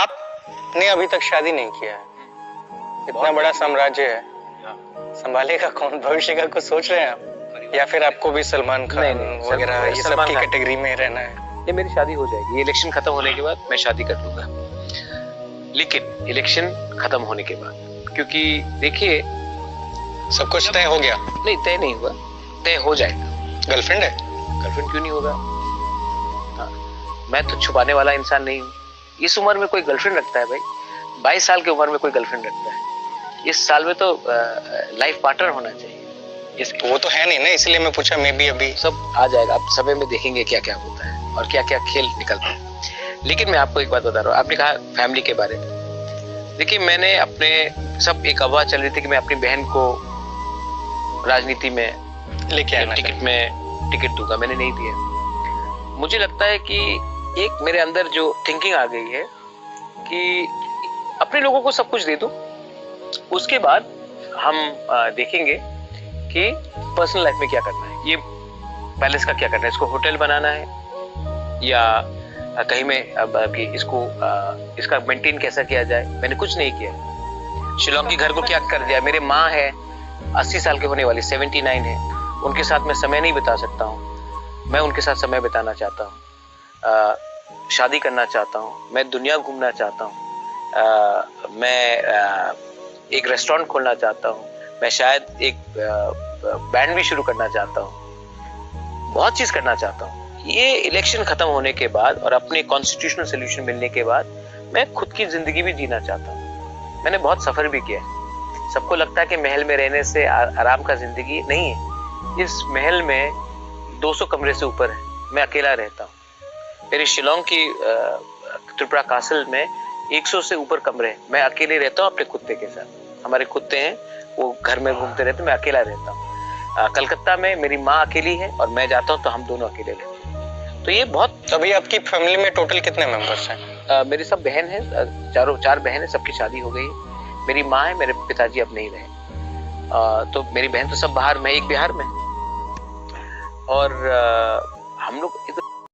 आपने अभी तक शादी नहीं किया है, इतना बड़ा साम्राज्य है, संभालेगा कौन? भविष्य का कुछ सोच रहे हैं आप, या फिर आपको भी सलमान खान वगैरह ये सब की कैटेगरी में रहना है? ये मेरी शादी हो जाएगी, ये इलेक्शन खत्म होने के बाद मैं शादी कर लूंगा, लेकिन इलेक्शन खत्म होने के बाद, क्योंकि देखिए सब कुछ तय हो गया? नहीं, तय नहीं हुआ, तय हो जाएगा। गर्लफ्रेंड है? गर्लफ्रेंड क्यों नहीं होगा? हाँ, मैं तो छुपाने वाला इंसान नहीं हूँ। इस उम्र में कोई गर्लफ्रेंड रखता है भाई? 22 साल की उम्र में कोई गर्लफ्रेंड रखता है? इस साल में तो लाइफ पार्टनर होना चाहिए। वो तो है नहीं ना, इसलिए मैं पूछा। मैं भी अभी सब आ जाएगा, आप समय में देखेंगे क्या क्या होता है और क्या क्या खेल निकलता है। लेकिन मैं आपको एक बात बता रहा हूँ, आपने कहा फैमिली के बारे में। देखिए, मैंने अपने सब एक अफवाह चल रही थी कि मैं अपनी बहन को राजनीति में लेके आना, टिकट दूंगा, मैंने नहीं दिया। मुझे लगता है कि एक मेरे अंदर जो थिंकिंग आ गई है कि अपने लोगों को सब कुछ दे दूं, उसके बाद हम देखेंगे कि पर्सनल लाइफ में क्या करना है। ये पैलेस का क्या करना है, इसको होटल बनाना है या कहीं में अब इसको इसका मेंटेन कैसा किया जाए, मैंने कुछ नहीं किया। शिलोंग के घर को क्या कर दिया। मेरे माँ है 80 साल के होने वाली, 79 है, उनके साथ मैं समय नहीं बिता सकता हूँ। मैं उनके साथ समय बिताना चाहता हूँ, शादी करना चाहता हूँ, मैं दुनिया घूमना चाहता हूँ, मैं एक रेस्टोरेंट खोलना चाहता हूँ, मैं शायद एक बैंड भी शुरू करना चाहता हूँ, बहुत चीज करना चाहता हूँ। ये इलेक्शन खत्म होने के बाद और अपने कॉन्स्टिट्यूशनल सोल्यूशन मिलने के बाद मैं खुद की जिंदगी भी जीना चाहता हूँ। मैंने बहुत सफर भी किया है। सबको लगता है कि महल में रहने से आराम का जिंदगी नहीं है। इस महल में 200 कमरे से ऊपर है, मैं अकेला रहता हूँ। मेरे शिलोंग की त्रिपुरा कासल में 100 से ऊपर कमरे हैं, मैं अकेले रहता हूँ अपने कुत्ते के साथ। हमारे कुत्ते हैं, वो घर में घूमते रहते, मैं अकेला रहता हूँ। कलकत्ता में मेरी माँ अकेली है और मैं जाता हूँ तो हम दोनों अकेले रहते हैं। तो ये बहुत। अभी आपकी फैमिली में टोटल कितने मेंबर्स हैं? मेरी सब बहन है, चार बहन है, सबकी शादी हो गई है। मेरी माँ है, मेरे पिताजी अब नहीं रहे। तो मेरी बहन तो सब बाहर में, एक बिहार में। और हम लोग एक